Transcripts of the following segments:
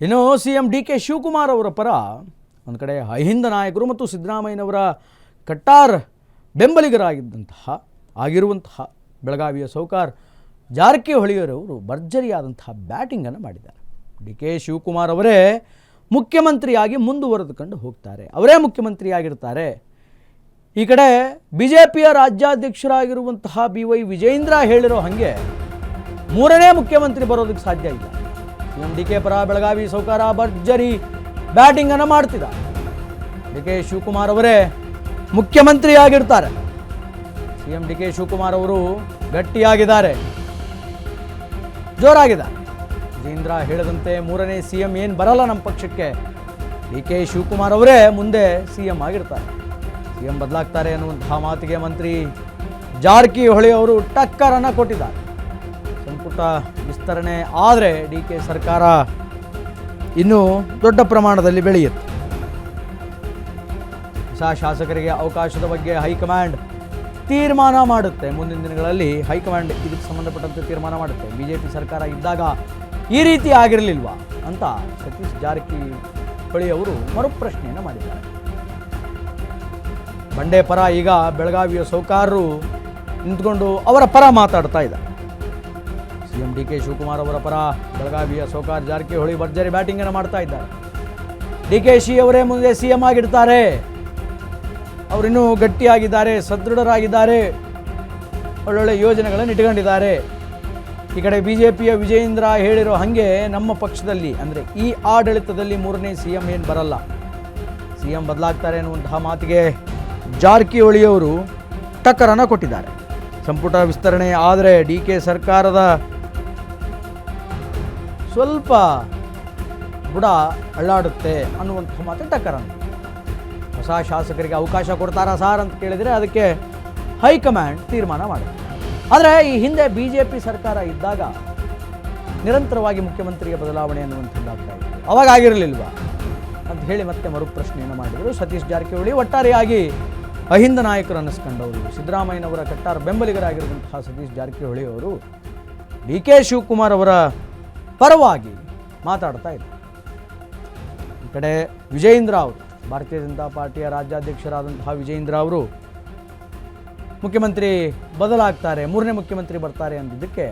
ಇನ್ನು ಸಿಎಂ ಡಿ.ಕೆ. ಶಿವಕುಮಾರ್ ಅವರ ಪರ ಒಂದು ಕಡೆ ಅಹಿಂದ ನಾಯಕರು ಮತ್ತು ಸಿದ್ದರಾಮಯ್ಯನವರ ಕಟ್ಟಾರ್ ಬೆಂಬಲಿಗರಾಗಿರುವಂತಹ ಬೆಳಗಾವಿಯ ಸೌಕಾರ್ ಜಾರಕಿಹೊಳಿಯವರು ಭರ್ಜರಿಯಾದಂತಹ ಬ್ಯಾಟಿಂಗನ್ನು ಮಾಡಿದ್ದಾರೆ. ಡಿ.ಕೆ. ಶಿವಕುಮಾರ್ ಅವರೇ ಮುಖ್ಯಮಂತ್ರಿಯಾಗಿ ಮುಂದುವರೆದುಕೊಂಡು ಹೋಗ್ತಾರೆ, ಅವರೇ ಮುಖ್ಯಮಂತ್ರಿಯಾಗಿರ್ತಾರೆ. ಈ ಕಡೆ ಬಿಜೆಪಿಯ ರಾಜ್ಯಾಧ್ಯಕ್ಷರಾಗಿರುವಂತಹ ಬಿ.ವೈ. ವಿಜಯೇಂದ್ರ ಹೇಳಿರೋ ಹಾಗೆ ಮೂರನೇ ಮುಖ್ಯಮಂತ್ರಿ ಬರೋದಕ್ಕೆ ಸಾಧ್ಯ ಇಲ್ಲ. ಸಿಎಂ ಡಿ.ಕೆ. ಪರ ಬೆಳಗಾವಿ ಸೌಕಾರ ಭರ್ಜರಿ ಬ್ಯಾಟಿಂಗನ್ನು ಮಾಡ್ತಿದ್ದಾರೆ. ಡಿ.ಕೆ. ಶಿವಕುಮಾರ್ ಅವರೇ ಮುಖ್ಯಮಂತ್ರಿಯಾಗಿರ್ತಾರೆ. ಸಿಎಂ ಡಿ.ಕೆ. ಶಿವಕುಮಾರ್ ಅವರು ಗಟ್ಟಿಯಾಗಿದ್ದಾರೆ, ಜೋರಾಗಿದ್ದಾರೆ. ವಿಜೇಂದ್ರ ಹೇಳಿದಂತೆ ಮೂರನೇ ಸಿಎಂ ಏನು ಬರಲ್ಲ ನಮ್ಮ ಪಕ್ಷಕ್ಕೆ, ಡಿ.ಕೆ. ಶಿವಕುಮಾರ್ ಅವರೇ ಮುಂದೆ ಸಿಎಂ ಆಗಿರ್ತಾರೆ, ಸಿಎಂ ಬದಲಾಗ್ತಾರೆ ಅನ್ನುವಂತಹ ಮಾತಿಗೆ ಮಂತ್ರಿ ಜಾರಕಿಹೊಳಿ ಅವರು ಟಕ್ಕರನ್ನು ಕೊಟ್ಟಿದ್ದಾರೆ. ಸಂಪುಟ ವಿಸ್ತರಣೆ ಆದರೆ ಡಿ.ಕೆ. ಸರ್ಕಾರ ಇನ್ನೂ ದೊಡ್ಡ ಪ್ರಮಾಣದಲ್ಲಿ ಬೆಳೆಯುತ್ತೆ. ಹೊಸ ಶಾಸಕರಿಗೆ ಅವಕಾಶದ ಬಗ್ಗೆ ಹೈಕಮಾಂಡ್ ತೀರ್ಮಾನ ಮಾಡುತ್ತೆ. ಮುಂದಿನ ದಿನಗಳಲ್ಲಿ ಹೈಕಮಾಂಡ್ ಇದಕ್ಕೆ ಸಂಬಂಧಪಟ್ಟಂತೆ ತೀರ್ಮಾನ ಮಾಡುತ್ತೆ. ಬಿಜೆಪಿ ಸರ್ಕಾರ ಇದ್ದಾಗ ಈ ರೀತಿ ಆಗಿರಲಿಲ್ವಾ ಅಂತ ಸತೀಶ್ ಜಾರಕಿಹೊಳಿ ಅವರು ಮರುಪ್ರಶ್ನೆಯನ್ನು ಮಾಡಿದ್ದಾರೆ. ಬಂಡೆ ಪರ ಈಗ ಬೆಳಗಾವಿಯ ಸೌಕಾರರು ನಿಂತ್ಕೊಂಡು ಅವರ ಪರ ಮಾತಾಡ್ತಾ ಇದ್ದಾರೆ. ಸಿಎಂ ಡಿ.ಕೆ. ಶಿವಕುಮಾರ್ ಅವರ ಪರ ಬೆಳಗಾವಿಯ ಸೌಕಾರ್ ಜಾರಕಿಹೊಳಿ ಭರ್ಜರಿ ಬ್ಯಾಟಿಂಗನ್ನು ಮಾಡ್ತಾ ಇದ್ದಾರೆ. ಡಿ.ಕೆ.ಶಿ ಅವರೇ ಮುಂದೆ ಸಿಎಂ ಆಗಿರ್ತಾರೆ, ಅವರಿನ್ನೂ ಗಟ್ಟಿಯಾಗಿದ್ದಾರೆ, ಸದೃಢರಾಗಿದ್ದಾರೆ, ಒಳ್ಳೊಳ್ಳೆ ಯೋಜನೆಗಳನ್ನು ಇಟ್ಕೊಂಡಿದ್ದಾರೆ. ಈ ಕಡೆ ಬಿಜೆಪಿಯ ವಿಜಯೇಂದ್ರ ಹೇಳಿರೋ ಹಾಗೆ ನಮ್ಮ ಪಕ್ಷದಲ್ಲಿ ಅಂದರೆ ಈ ಆಡಳಿತದಲ್ಲಿ ಮೂರನೇ ಸಿಎಂ ಏನು ಬರಲ್ಲ, ಸಿಎಂ ಬದಲಾಗ್ತಾರೆ ಅನ್ನುವಂತಹ ಮಾತಿಗೆ ಜಾರಕಿಹೊಳಿಯವರು ಟಕ್ಕರನ್ನು ಕೊಟ್ಟಿದ್ದಾರೆ. ಸಂಪುಟ ವಿಸ್ತರಣೆ ಆದರೆ ಡಿ.ಕೆ. ಸರ್ಕಾರದ ಸ್ವಲ್ಪ ಬುಡ ಅಳ್ಳಾಡುತ್ತೆ ಅನ್ನುವಂತಹ ಮಾತು ಟಕ್ಕರನ್ನು. ಹೊಸ ಶಾಸಕರಿಗೆ ಅವಕಾಶ ಕೊಡ್ತಾರಾ ಸಾರ್ ಅಂತ ಕೇಳಿದರೆ ಅದಕ್ಕೆ ಹೈಕಮಾಂಡ್ ತೀರ್ಮಾನ ಮಾಡುತ್ತೆ. ಆದರೆ ಈ ಹಿಂದೆ ಬಿಜೆಪಿ ಸರ್ಕಾರ ಇದ್ದಾಗ ನಿರಂತರವಾಗಿ ಮುಖ್ಯಮಂತ್ರಿಯ ಬದಲಾವಣೆ ಅನ್ನುವಂಥದ್ದಾಗ್ತಾ ಇತ್ತು, ಅವಾಗ ಆಗಿರಲಿಲ್ವಾ ಅಂತ ಹೇಳಿ ಮತ್ತೆ ಮರುಪ್ರಶ್ನೆಯನ್ನು ಮಾಡಿದರು ಸತೀಶ್ ಜಾರಕಿಹೊಳಿ. ಒಟ್ಟಾರೆಯಾಗಿ ಅಹಿಂದ ನಾಯಕರು ಅನ್ನಿಸ್ಕೊಂಡವರು, ಸಿದ್ದರಾಮಯ್ಯನವರ ಕಟ್ಟಾರ್ ಬೆಂಬಲಿಗರಾಗಿರುವಂತಹ ಸತೀಶ್ ಜಾರಕಿಹೊಳಿ ಅವರು ಡಿ.ಕೆ. ಶಿವಕುಮಾರ್ ಅವರ ಪರವಾಗಿ ಮಾತಾಡ್ತಾ ಇದ್ದಾರೆ. ಈ ಕಡೆ ವಿಜಯೇಂದ್ರ ಅವರು, ಭಾರತೀಯ ಜನತಾ ಪಾರ್ಟಿಯ ರಾಜ್ಯಾಧ್ಯಕ್ಷರಾದಂತಹ ವಿಜಯೇಂದ್ರ ಅವರು ಮುಖ್ಯಮಂತ್ರಿ ಬದಲಾಗ್ತಾರೆ, ಮೂರನೇ ಮುಖ್ಯಮಂತ್ರಿ ಬರ್ತಾರೆ ಅಂದಿದ್ದಕ್ಕೆ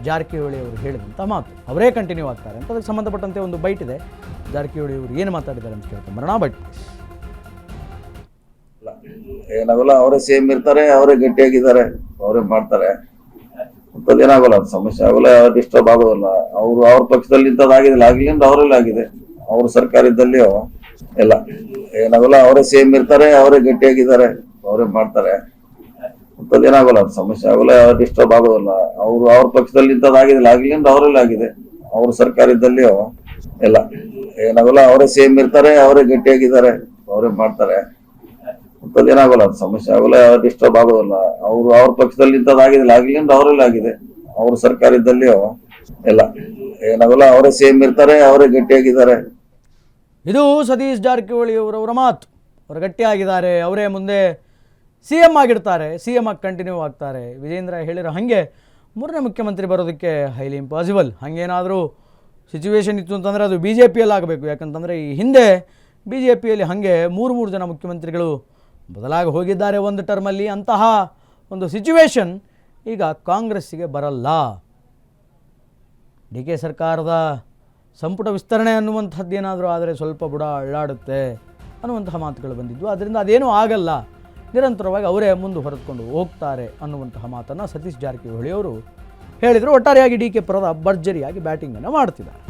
ಜಾರಕಿಹೊಳಿ ಅವರು ಹೇಳಿದಂಥ ಮಾತು ಅವರೇ ಕಂಟಿನ್ಯೂ ಆಗ್ತಾರೆ ಅಂತ ಅದಕ್ಕೆ ಸಂಬಂಧಪಟ್ಟಂತೆ ಒಂದು ಬೈಟ್ ಇದೆ. ಜಾರಕಿಹೊಳಿ ಅವರು ಏನು ಮಾತಾಡಿದ್ದಾರೆ ಅಂತ ಕೇಳ್ಕೊಂಬರೋಣ. ಬಟ್ ಏನಾಗಲ್ಲ, ಅವರೇ ಸೇಮ್ ಇರ್ತಾರೆ, ಅವರೇ ಗಟ್ಟಿಯಾಗಿದ್ದಾರೆ, ಅವರೇ ಮಾಡ್ತಾರೆ, ಏನಾಗಲ್ಲ, ಅದು ಸಮಸ್ಯೆ ಆಗೋಲ್ಲ, ಡಿಸ್ಟರ್ಬ್ ಆಗೋಲ್ಲ. ಅವರು ಅವ್ರ ಪಕ್ಷದಲ್ಲಿ ಇಂಥದ್ದಾಗಿದಿಲ್ಲ, ಆಗ್ಲಿಂದ ಅವರೆಲ್ಲ ಆಗಿದೆ, ಅವ್ರ ಸರ್ಕಾರದಲ್ಲಿ ಎಲ್ಲ ಏನಾಗಲ್ಲ, ಅವರೇ ಸೇಮ್ ಇರ್ತಾರೆ, ಅವರೇ ಗಟ್ಟಿಯಾಗಿದ್ದಾರೆ, ಅವರೇ ಮಾಡ್ತಾರೆ, ಏನಾಗಲ್ಲ, ಅದು ಸಮಸ್ಯೆ ಆಗೋಲ್ಲ, ಡಿಸ್ಟರ್ಬ್ ಆಗೋಲ್ಲ. ಅವರು ಅವ್ರ ಪಕ್ಷದಲ್ಲಿ ಇಂಥದ್ದಾಗಿದಿಲ್ಲ, ಆಗ್ಲಿಂದ ಅವರೆಲ್ಲ ಆಗಿದೆ, ಅವ್ರ ಸರ್ಕಾರದಲ್ಲಿ ಎಲ್ಲ ಏನಾಗಲ್ಲ, ಅವರೇ ಸೇಮ್ ಇರ್ತಾರೆ, ಅವರೇ ಗಟ್ಟಿಯಾಗಿದ್ದಾರೆ, ಅವರೇ ಮಾಡ್ತಾರೆ, ಏನಾಗಲ್ಲ, ಅದು ಸಮಸ್ಯೆ ಆಗೋಲ್ಲ, ಡಿಸ್ಟರ್ಬ್ ಆಗೋಲ್ಲ. ಅವರು ಅವ್ರ ಪಕ್ಷದಲ್ಲಿ ಇಂಥದ್ದಾಗಿದಿಲ್ಲ, ಆಗ್ಲಿಂದ ಅವರೆಲ್ಲ ಆಗಿದೆ, ಅವ್ರ ಸರ್ಕಾರದಲ್ಲಿ ಎಲ್ಲ ಏನಾಗಲ್ಲ, ಅವರೇ ಸೇಮ್ ಇರ್ತಾರೆ, ಅವರೇ ಗಟ್ಟಿಯಾಗಿದ್ದಾರೆ. ಇದು ಸತೀಶ್ ಜಾರಕಿಹೊಳಿ ಅವರವರ ಮಾತು. ಅವರು ಗಟ್ಟಿಯಾಗಿದ್ದಾರೆ, ಅವರೇ ಮುಂದೆ ಸಿಎಂ ಆಗಿರ್ತಾರೆ, ಸಿಎಂ ಆಗಿ ಕಂಟಿನ್ಯೂ ಆಗ್ತಾರೆ. ವಿಜೇಂದ್ರ ಹೇಳಿರೋ ಹಾಗೆ ಮೂರನೇ ಮುಖ್ಯಮಂತ್ರಿ ಬರೋದಕ್ಕೆ ಹೈಲಿ ಇಂಪಾಸಿಬಲ್. ಹಾಗೇನಾದರೂ ಸಿಚುವೇಶನ್ ಇತ್ತು ಅಂತಂದರೆ ಅದು ಬಿ ಜೆ ಪಿಯಲ್ಲಿ ಆಗಬೇಕು. ಯಾಕಂತಂದರೆ ಈ ಹಿಂದೆ ಬಿ ಜೆ ಪಿಯಲ್ಲಿ ಹಾಗೆ ಮೂರು ಜನ ಮುಖ್ಯಮಂತ್ರಿಗಳು ಬದಲಾಗಿ ಹೋಗಿದ್ದಾರೆ ಒಂದು ಟರ್ಮಲ್ಲಿ. ಅಂತಹ ಒಂದು ಸಿಚುವೇಶನ್ ಈಗ ಕಾಂಗ್ರೆಸ್ಸಿಗೆ ಬರಲ್ಲ. ಡಿ.ಕೆ. ಸರ್ಕಾರದ ಸಂಪುಟ ವಿಸ್ತರಣೆ ಅನ್ನುವಂಥದ್ದೇನಾದರೂ ಆದರೆ ಸ್ವಲ್ಪ ಬುಡ ಅಳ್ಳಾಡುತ್ತೆ ಅನ್ನುವಂತಹ ಮಾತುಗಳು ಬಂದಿದ್ವು. ಅದರಿಂದ ಅದೇನೂ ಆಗಲ್ಲ, ನಿರಂತರವಾಗಿ ಅವರೇ ಮುಂದೆ ಹೊರತ್ಕೊಂಡು ಹೋಗ್ತಾರೆ ಅನ್ನುವಂತಹ ಮಾತನ್ನು ಸತೀಶ್ ಜಾರಕಿಹೊಳಿ ಅವರು ಹೇಳಿದರು. ಒಟ್ಟಾರೆಯಾಗಿ ಡಿ.ಕೆ. ಪರದ ಭರ್ಜರಿಯಾಗಿ ಬ್ಯಾಟಿಂಗನ್ನು ಮಾಡ್ತಿದ್ದಾರೆ.